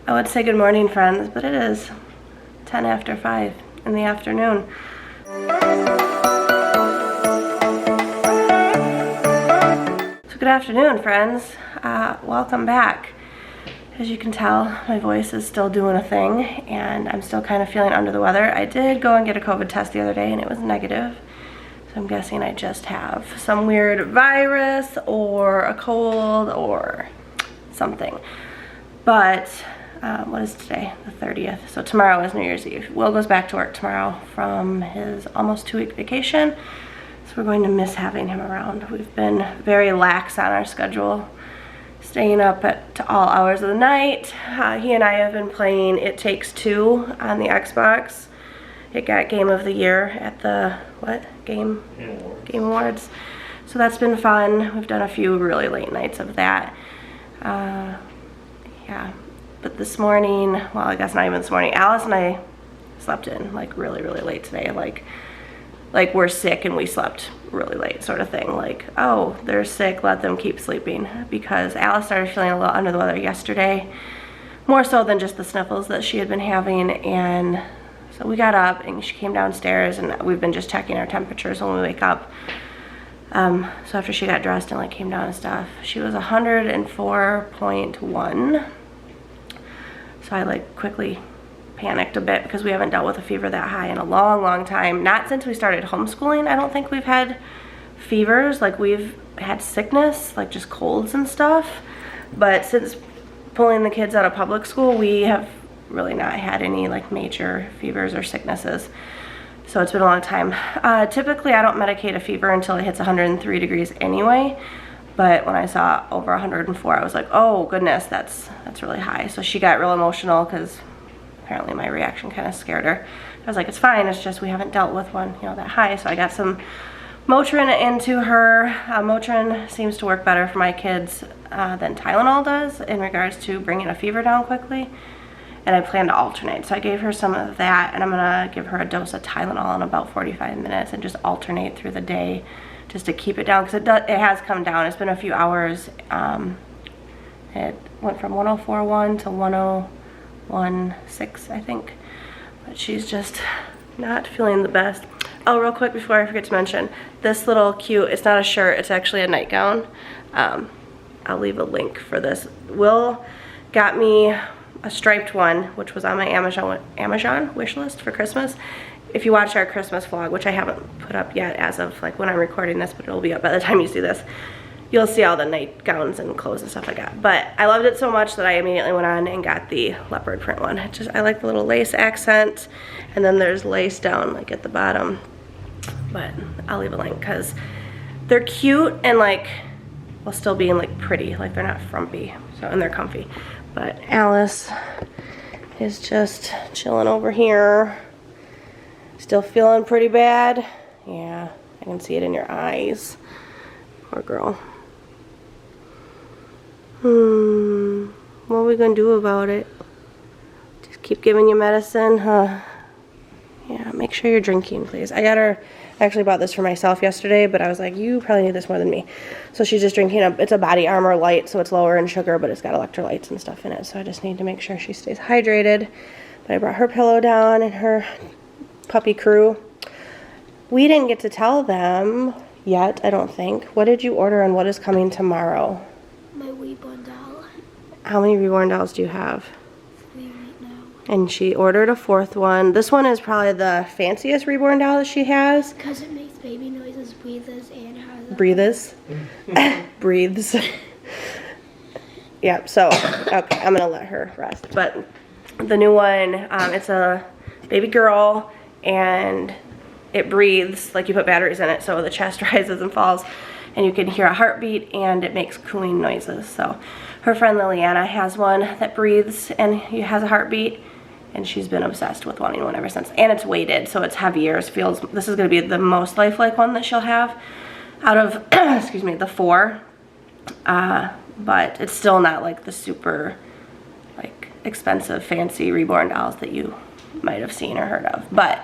I would say good morning, friends, but it is 10 after 5 in the afternoon. So good afternoon, friends. Welcome back. As you can tell, my voice is still doing a thing, and I'm still kind of feeling under the weather. I did go and get a COVID test the other day, and it was negative. So I'm guessing I just have some weird virus or a cold or something. But what is today? The 30th. So tomorrow is New Year's Eve. Will goes back to work tomorrow from his almost 2-week vacation. So we're going to miss having him around. We've been very lax on our schedule, staying up to all hours of the night. He and I have been playing It Takes Two on the Xbox. It got Game of the Year at the, Game Awards. So that's been fun. We've done a few really late nights of that. Yeah, but this morning, well, I guess not even this morning, Alice and I slept in like really late today. Like we're sick and we slept really late sort of thing. Like, oh, they're sick, let them keep sleeping. Because Alice started feeling a little under the weather yesterday, more so than just the sniffles that she had been having. And so we got up and she came downstairs, and we've been just checking our temperatures when we wake up. So after she got dressed and like came down and stuff, she was 104.1. So I like quickly panicked a bit because we haven't dealt with a fever that high in a long time. Not since we started homeschooling. I don't think we've had fevers. Like we've had sickness, like just colds and stuff. But since pulling the kids out of public school, we have really not had any like major fevers or sicknesses. So it's been a long time. Typically I don't medicate a fever until it hits 103 degrees anyway. But when I saw over 104, I was like, oh goodness, that's really high. So she got real emotional because apparently my reaction kind of scared her. I was like, it's fine, it's just we haven't dealt with one, you know, that high. So I got some Motrin into her. Motrin seems to work better for my kids than Tylenol does in regards to bringing a fever down quickly. And I plan to alternate. So I gave her some of that, and I'm gonna give her a dose of Tylenol in about 45 minutes and just alternate through the day just to keep it down, because it has come down. It's been a few hours. It went from 104.1 to 101.6, I think. But she's just not feeling the best. Oh, real quick before I forget to mention, this little cute, it's not a shirt, it's actually a nightgown. I'll leave a link for this. Will got me a striped one, which was on my Amazon wish list for Christmas. If you watch our Christmas vlog, which I haven't put up yet as of like when I'm recording this, but it'll be up by the time you see this, you'll see all the nightgowns and clothes and stuff I got. But I loved it so much that I immediately went on and got the leopard print one. I like the little lace accent, and then there's lace down like at the bottom. But I'll leave a link because they're cute and like, while still being like pretty, like they're not frumpy, so, and they're comfy. But Alice is just chilling over here. Still feeling pretty bad? Yeah, I can see it in your eyes. Poor girl. What are we gonna do about it? Just keep giving you medicine, huh? Yeah, make sure you're drinking, please. I actually bought this for myself yesterday, but I was like, you probably need this more than me. So she's just drinking it's a Body Armor light, so it's lower in sugar, but it's got electrolytes and stuff in it. So I just need to make sure she stays hydrated. But I brought her pillow down and her puppy crew. We didn't get to tell them yet, I don't think. What did you order and what is coming tomorrow? My reborn doll. How many reborn dolls do you have? 3 right now. And she ordered a 4th one. This one is probably the fanciest reborn doll that she has. Because it makes baby noises, breathes, and has a... Breathes. Breathes. Yep, so, okay, I'm gonna let her rest. But the new one, it's a baby girl, and it breathes, like you put batteries in it, so the chest rises and falls, and you can hear a heartbeat, and it makes cooing noises. So her friend Liliana has one that breathes and has a heartbeat, and she's been obsessed with wanting one ever since. And it's weighted, so it's heavier. This is gonna be the most lifelike one that she'll have out of, excuse me, the 4. But it's still not like the super like expensive fancy reborn dolls that you might have seen or heard of. But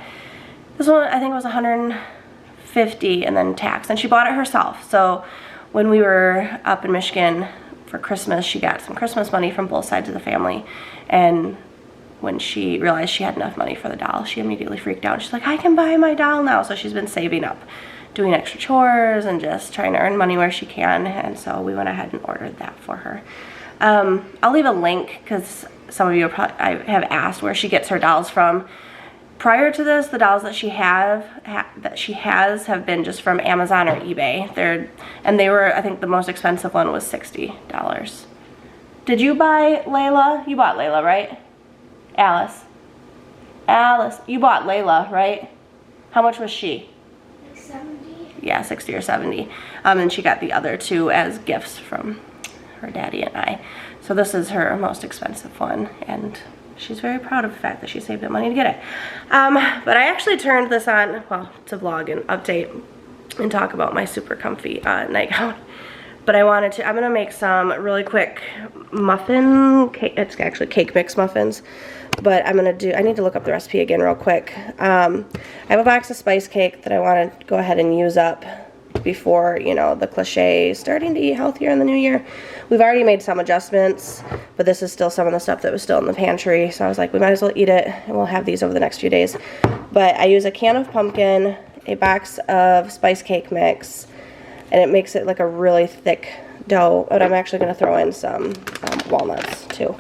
this one I think was $150 and then tax, and she bought it herself. So when we were up in Michigan for Christmas, she got some Christmas money from both sides of the family, and when she realized she had enough money for the doll, she immediately freaked out. She's like, I can buy my doll now. So she's been saving up, doing extra chores and just trying to earn money where she can, and so we went ahead and ordered that for her. I'll leave a link because some of you have asked where she gets her dolls from. Prior to this, the dolls that she has have been just from Amazon or eBay. They were, I think the most expensive one was $60. Did you buy Layla? You bought Layla, right? Alice, you bought Layla, right? How much was she? 70. Yeah, 60 or 70. And she got the other two as gifts from her daddy and I. So this is her most expensive one, and she's very proud of the fact that she saved up money to get it. But I actually turned this on, well, to vlog and update and talk about my super comfy nightgown. But I'm gonna make some really quick muffin cake. It's actually cake mix muffins. But I need to look up the recipe again real quick. I have a box of spice cake that I want to go ahead and use up before, you know, the cliche starting to eat healthier in the new year. We've already made some adjustments, but this is still some of the stuff that was still in the pantry. So I was like, we might as well eat it, and we'll have these over the next few days. But I use a can of pumpkin, a box of spice cake mix, and it makes it like a really thick dough. But I'm actually going to throw in some walnuts too.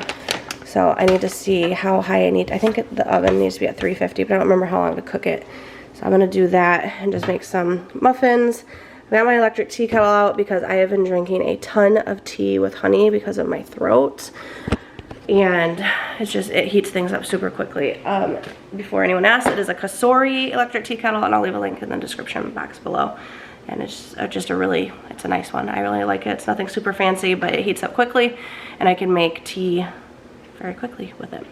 So I need to see how high I think the oven needs to be at 350, but I don't remember how long to cook it. So I'm going to do that and just make some muffins. I got my electric tea kettle out because I have been drinking a ton of tea with honey because of my throat. And it heats things up super quickly. Before anyone asks, it is a Kasori electric tea kettle, and I'll leave a link in the description box below. And it's just it's a nice one. I really like it. It's nothing super fancy, but it heats up quickly, and I can make tea very quickly with it.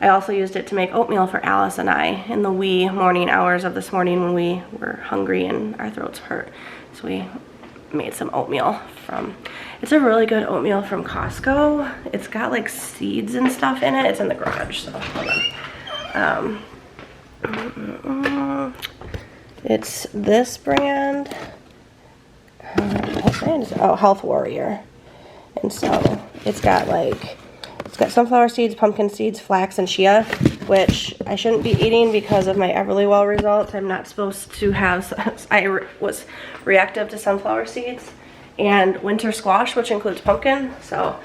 I also used it to make oatmeal for Alice and I in the wee morning hours of this morning when we were hungry and our throats hurt. So we made some oatmeal it's a really good oatmeal from Costco. It's got like seeds and stuff in it. It's in the garage, so hold on. It's this brand. What brand is it? Oh, Health Warrior. And so it's got sunflower seeds, pumpkin seeds, flax, and chia, which I shouldn't be eating because of my Everlywell results. I'm not supposed to have, I was reactive to sunflower seeds, and winter squash, which includes pumpkin. So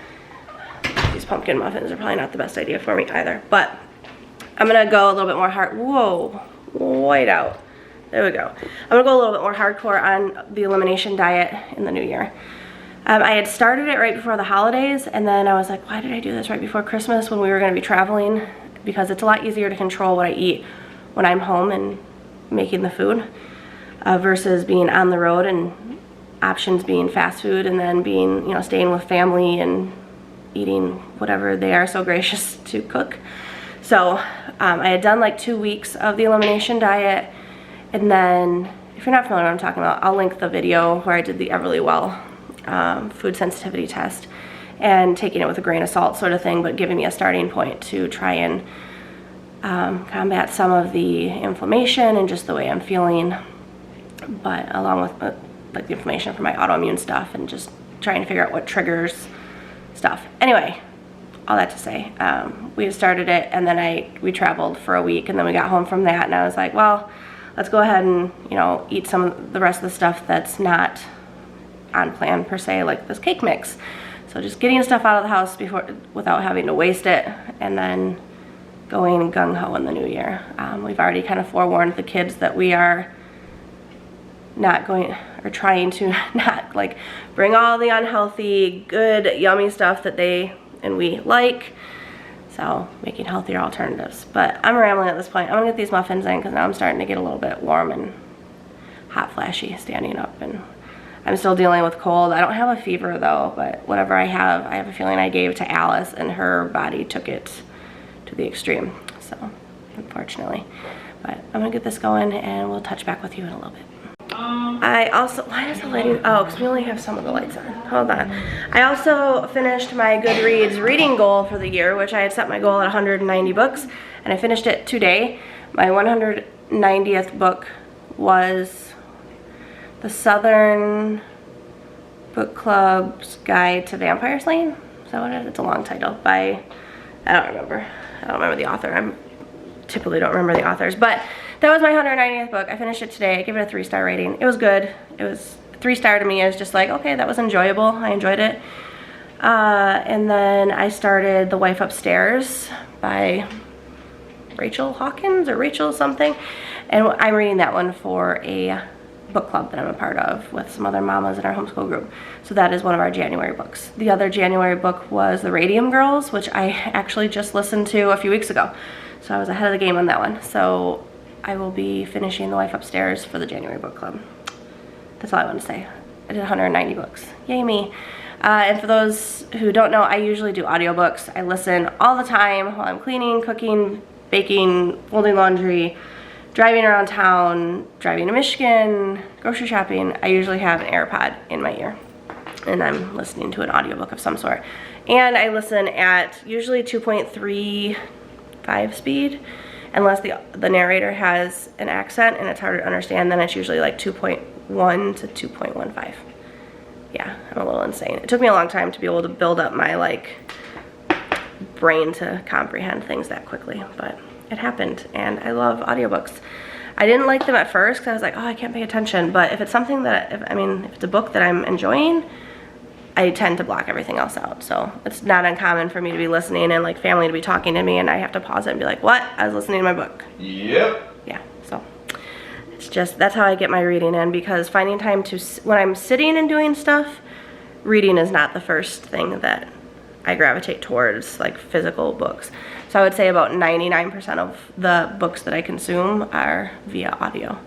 these pumpkin muffins are probably not the best idea for me either. But I'm gonna go a little bit more white out. There we go. I'm gonna go a little bit more hardcore on the elimination diet in the new year. I had started it right before the holidays, and then I was like, why did I do this right before Christmas when we were going to be traveling? Because it's a lot easier to control what I eat when I'm home and making the food versus being on the road and options being fast food, and then being, you know, staying with family and eating whatever they are so gracious to cook. So I had done like 2 weeks of the elimination diet, and then if you're not familiar with what I'm talking about, I'll link the video where I did the Everlywell food sensitivity test, and taking it with a grain of salt sort of thing, but giving me a starting point to try and combat some of the inflammation and just the way I'm feeling, but along with like the inflammation from my autoimmune stuff, and just trying to figure out what triggers stuff. Anyway, all that to say, we had started it, and then we traveled for a week, and then we got home from that, and I was like, well, let's go ahead and, you know, eat some of the rest of the stuff that's not on plan per se, like this cake mix. So just getting stuff out of the house without having to waste it, and then going gung-ho in the new year. We've already kind of forewarned the kids that we are not going, or trying to not like bring all the unhealthy, good, yummy stuff that they and we like. So making healthier alternatives. But I'm rambling at this point. I'm gonna get these muffins in because now I'm starting to get a little bit warm and hot flashy standing up, and I'm still dealing with cold. I don't have a fever though, but whatever I have a feeling I gave to Alice, and her body took it to the extreme. So, unfortunately. But I'm gonna get this going, and we'll touch back with you in a little bit. I also, why is the lighting, oh, because we only have some of the lights on. Hold on. I also finished my Goodreads reading goal for the year, which I had set my goal at 190 books, and I finished it today. My 190th book was The Southern Book Club's Guide to Vampire Slaying. Is that what it is? It's a long title by, I don't remember the author. I typically don't remember the authors, but that was my 190th book. I finished it today. I gave it a 3-star rating. It was good. It was 3-star to me. It was just like, okay, that was enjoyable. I enjoyed it. And then I started The Wife Upstairs by Rachel Hawkins or Rachel something. And I'm reading that one for a book club that I'm a part of with some other mamas in our homeschool group. So that is one of our January books. The other January book was The Radium Girls, which I actually just listened to a few weeks ago. So I was ahead of the game on that one. So I will be finishing The Wife Upstairs for the January book club. That's all I want to say. I did 190 books. Yay me. And for those who don't know, I usually do audiobooks. I listen all the time while I'm cleaning, cooking, baking, folding laundry, driving around town, driving to Michigan, grocery shopping. I usually have an AirPod in my ear and I'm listening to an audiobook of some sort. And I listen at usually 2.35 speed, unless the narrator has an accent and it's harder to understand. Then it's usually like 2.1 to 2.15. Yeah, I'm a little insane. It took me a long time to be able to build up my brain to comprehend things that quickly, but it happened, and I love audiobooks. I didn't like them at first because I was like, oh, I can't pay attention, but if it's something that, if it's a book that I'm enjoying, I tend to block everything else out. So it's not uncommon for me to be listening and like family to be talking to me and I have to pause it and be like, what? I was listening to my book. Yep. Yeah, so it's just, that's how I get my reading in, because finding time to, when I'm sitting and doing stuff, reading is not the first thing that I gravitate towards, like physical books. So I would say about 99% of the books that I consume are via audio.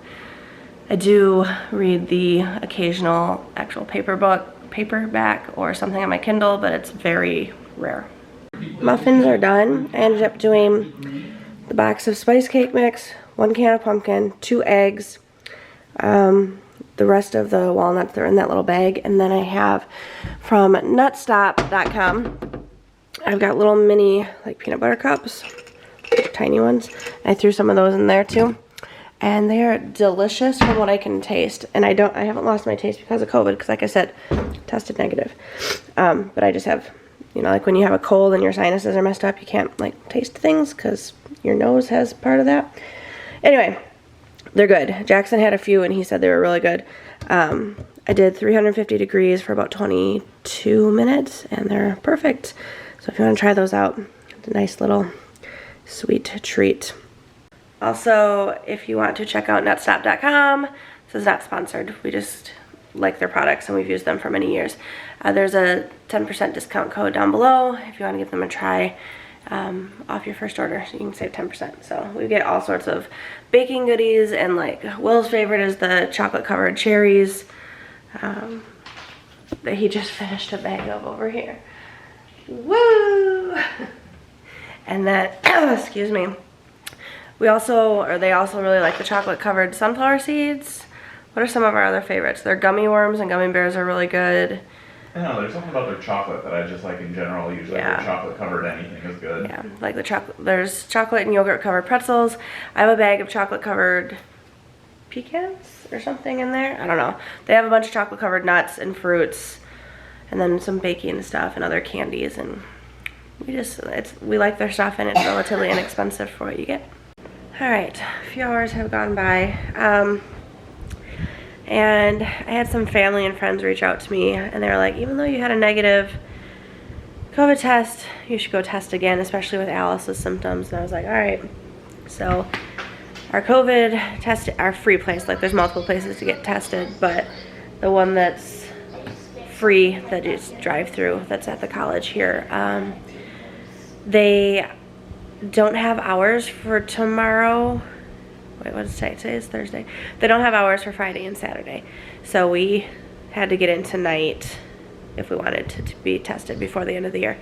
I do read the occasional actual paperback or something on my Kindle, but it's very rare. Muffins are done. I ended up doing the box of spice cake mix, 1 can of pumpkin, 2 eggs, the rest of the walnuts that are in that little bag, and then I have from nutstop.com, I've got little mini like peanut butter cups, tiny ones. I threw some of those in there too, and they are delicious from what I can taste. And I haven't lost my taste because of COVID, because like I said, tested negative. But I just have, you know, like when you have a cold and your sinuses are messed up, you can't like taste things because your nose has part of that. Anyway, they're good. Jackson had a few and he said they were really good. I did 350 degrees for about 22 minutes and they're perfect. So if you want to try those out, it's a nice little sweet treat. Also, if you want to check out nutstop.com, this is not sponsored. We just like their products and we've used them for many years. There's a 10% discount code down below if you want to give them a try off your first order, so you can save 10%. So we get all sorts of baking goodies, and like Will's favorite is the chocolate covered cherries that he just finished a bag of over here. Woo! And then, excuse me, they also really like the chocolate covered sunflower seeds. What are some of our other favorites? Their gummy worms and gummy bears are really good. I don't know, there's something about their chocolate that I just like in general. Usually their chocolate covered anything is good. Yeah, like the chocolate, there's chocolate and yogurt covered pretzels. I have a bag of chocolate covered pecans or something in there. I don't know. They have a bunch of chocolate covered nuts and fruits, and then some baking stuff and other candies, and we like their stuff, and it's relatively inexpensive for what you get. All right, a few hours have gone by, and I had some family and friends reach out to me, and they were like, even though you had a negative COVID test, you should go test again, especially with Alice's symptoms. And I was like, all right. So our COVID test, our free place, like there's multiple places to get tested, but the one that's free, that is drive-through, that's at the college here, they don't have hours for tomorrow. Wait, what did it say? Today is Thursday. They don't have hours for Friday and Saturday. So we had to get in tonight if we wanted to be tested before the end of the year.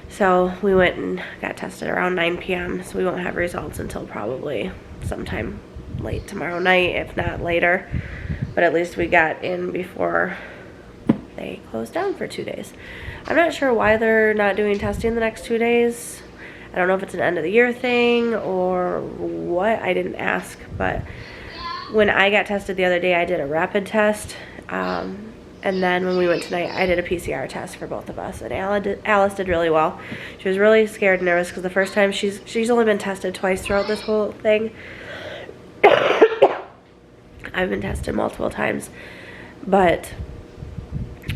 So we went and got tested around 9 p.m. So we won't have results until probably sometime late tomorrow night, if not later. But at least we got in before they closed down for 2 days. I'm not sure why they're not doing testing the next 2 days. I don't know if it's an end of the year thing or what. I didn't ask, but when I got tested the other day, I did a rapid test, And then when we went tonight, I did a PCR test for both of us, and Alice did really well. She was really scared and nervous because the first time she's only been tested twice throughout this whole thing. I've been tested multiple times, but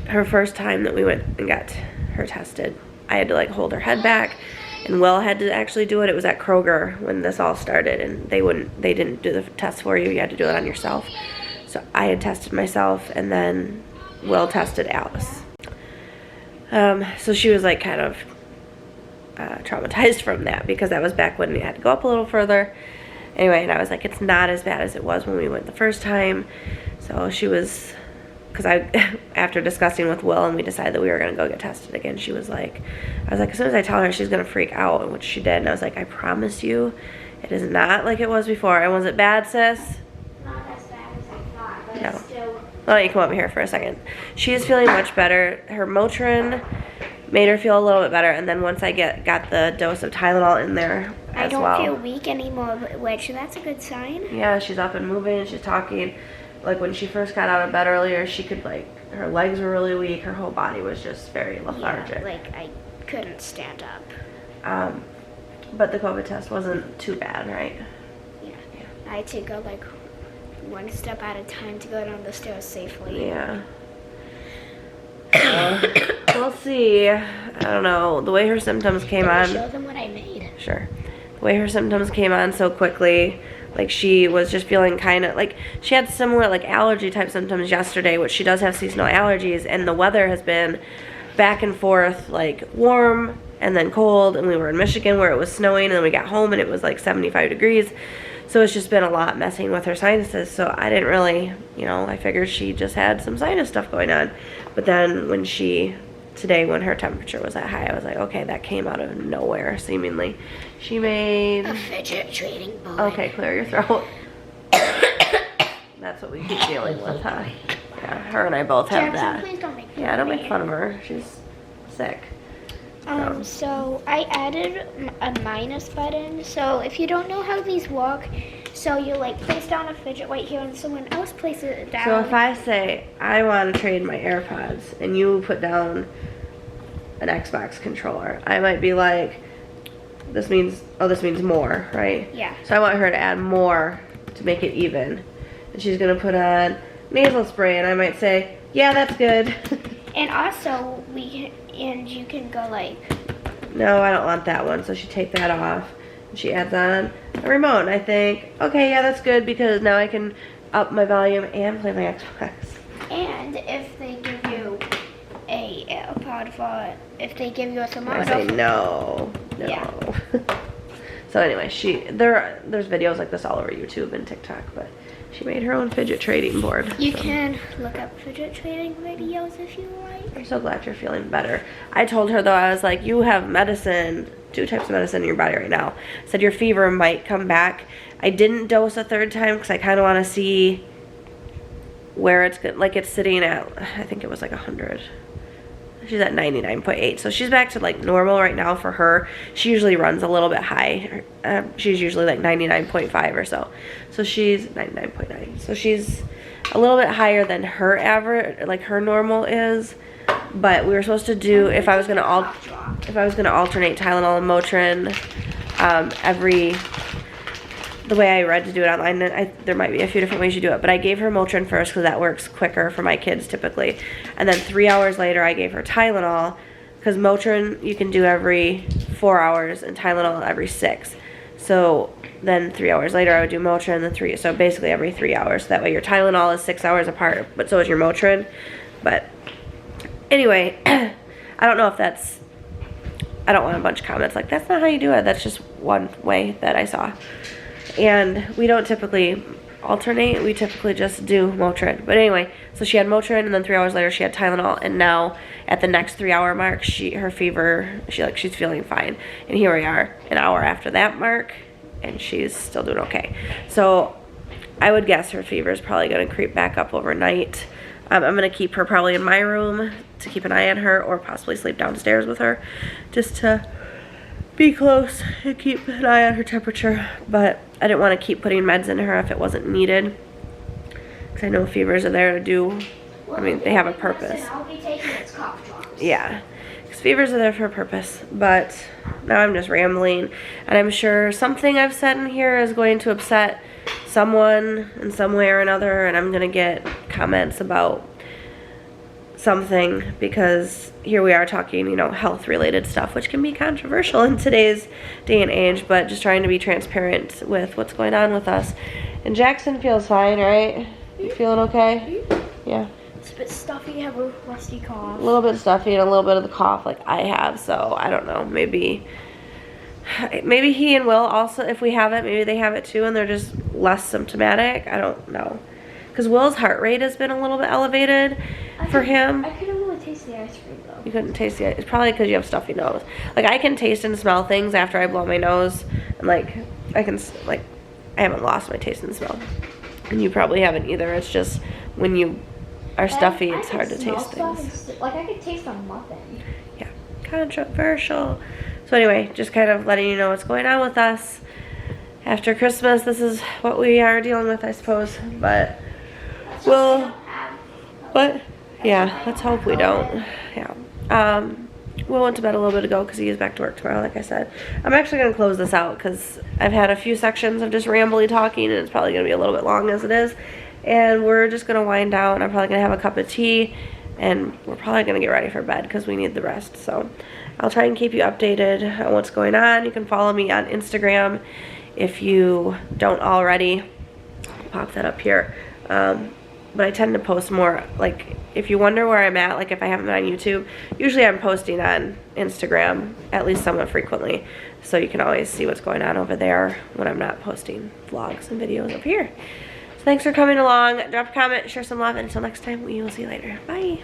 her first time that we went and got her tested, I had to like hold her head back, and Will had to actually do it. It was at Kroger when this all started, and they didn't do the test for you. You had to do it on yourself. So I had tested myself, and then Will tested Alice. So she was like kind of traumatized from that, because that was back when we had to go up a little further. Anyway, and I was like, it's not as bad as it was when we went the first time. So she was, because after discussing with Will and we decided that we were going to go get tested again, she was like, I was like, as soon as I tell her, she's going to freak out, which she did. And I was like, I promise you, it is not like it was before. And was it bad, sis? Not as bad as I thought, but No. it's still... Why don't you come over here for a second? She is feeling much better. Her Motrin made her feel a little bit better, and then once I got the dose of Tylenol in there I as don't well. feel weak anymore, which that's a good sign. Yeah, she's up and moving, she's talking. Like when she first got out of bed earlier, she could like, her legs were really weak, her whole body was just very lethargic. Yeah, like I couldn't stand up. But the COVID test wasn't too bad, right? Yeah. I had to go like one step at a time to go down the stairs safely. Yeah. We'll see. I don't know. The way her symptoms came on. Show them what I made. Sure. The way her symptoms came on so quickly, like she was just feeling kind of like she had similar like allergy type symptoms yesterday, which she does have seasonal allergies, and the weather has been back and forth, like warm and then cold, and we were in Michigan where it was snowing, and then we got home and it was like 75 degrees. So it's just been a lot messing with her sinuses. So I didn't really, I figured she just had some sinus stuff going on. But then when today when her temperature was that high, I was like, okay, that came out of nowhere, seemingly. She made... A fidget trading board. Okay, clear your throat. That's what we keep dealing with, huh? Yeah, her and I both have Jackson, that. please don't make fun Yeah, of don't me. make fun of her. She's sick. So I added a minus button. So if you don't know how these work, so you like place down a fidget right here and someone else places it down. So if I say, I want to trade my AirPods, and you put down an Xbox controller, I might be like, this means more, right? Yeah. So I want her to add more to make it even. And she's going to put on nasal spray, and I might say, yeah, that's good. And also you can go like, No, I don't want that one. So she take that off. And she adds on a remote. And I think, okay, yeah, that's good, because now I can up my volume and play my Xbox. and if they give you a AirPod if they give you a I say no. Yeah. So anyway, there's videos like this all over YouTube and TikTok, but she made her own fidget trading board. You so. can look up fidget trading videos if you like. I'm so glad you're feeling better. I told her though, I was like, you have medicine, 2 types of medicine in your body right now. I said your fever might come back. I didn't dose a 3rd time because I kind of want to see where it's good. Like it's sitting at, I think it was like 100. She's at 99.8, so she's back to like normal right now for her. She usually runs a little bit high. She's usually like 99.5 or so. So she's 99.9. So she's a little bit higher than her average, like her normal is. But we were supposed to do, if I was gonna alternate Tylenol and Motrin the way I read to do it online, there might be a few different ways you do it, but I gave her Motrin first because that works quicker for my kids typically. And then 3 hours later, I gave her Tylenol, because Motrin you can do every 4 hours and Tylenol every 6. So then 3 hours later, I would do Motrin, so basically every 3 hours. That way your Tylenol is 6 hours apart, but so is your Motrin. But anyway, I don't know if that's, I don't want a bunch of comments like, that's not how you do it. That's just one way that I saw. And we don't typically alternate, we typically just do Motrin. But anyway, so she had Motrin, and then 3 hours later she had Tylenol, and now at the next 3 hour mark, her fever, she's feeling fine. And here we are, an hour after that mark, and she's still doing okay. So I would guess her fever is probably going to creep back up overnight. I'm going to keep her probably in my room to keep an eye on her, or possibly sleep downstairs with her, just to be close and keep an eye on her temperature. But I didn't want to keep putting meds into her if it wasn't needed, because I know fevers are there to do I mean, they have a purpose. I'll be taking its cough drops. Yeah, because fevers are there for a purpose. But now I'm just rambling, and I'm sure something I've said in here is going to upset someone in some way or another, and I'm gonna get comments about something, because here we are talking, you know, health related stuff, which can be controversial in today's day and age, but just trying to be transparent with what's going on with us. And Jackson feels fine, right? You feeling okay? Yeah. It's a bit stuffy, have a rusty cough. A little bit stuffy and a little bit of the cough like I have, so I don't know, maybe he and Will also, if we have it, maybe they have it too and they're just less symptomatic. I don't know. Because Will's heart rate has been a little bit elevated for him. I couldn't really taste the ice cream though. You couldn't taste it. It's probably because you have stuffy nose. Like, I can taste and smell things after I blow my nose. And like, I haven't lost my taste and smell. And you probably haven't either. It's just when you are stuffy, it's hard to taste things. Like, I could taste a muffin. Yeah, controversial. So anyway, just kind of letting you know what's going on with us. After Christmas, this is what we are dealing with, I suppose. But yeah, let's hope we don't. Yeah. Will went to bed a little bit ago because he is back to work tomorrow, like I said. I'm actually going to close this out because I've had a few sections of just rambly talking, and it's probably going to be a little bit long as it is. And we're just going to wind down. I'm probably going to have a cup of tea, and we're probably going to get ready for bed because we need the rest. So I'll try and keep you updated on what's going on. You can follow me on Instagram if you don't already. I'll pop that up here. But I tend to post more, like, if you wonder where I'm at, like if I haven't been on YouTube, usually I'm posting on Instagram, at least somewhat frequently. So you can always see what's going on over there when I'm not posting vlogs and videos up here. So thanks for coming along. Drop a comment, share some love, and until next time, we will see you later. Bye.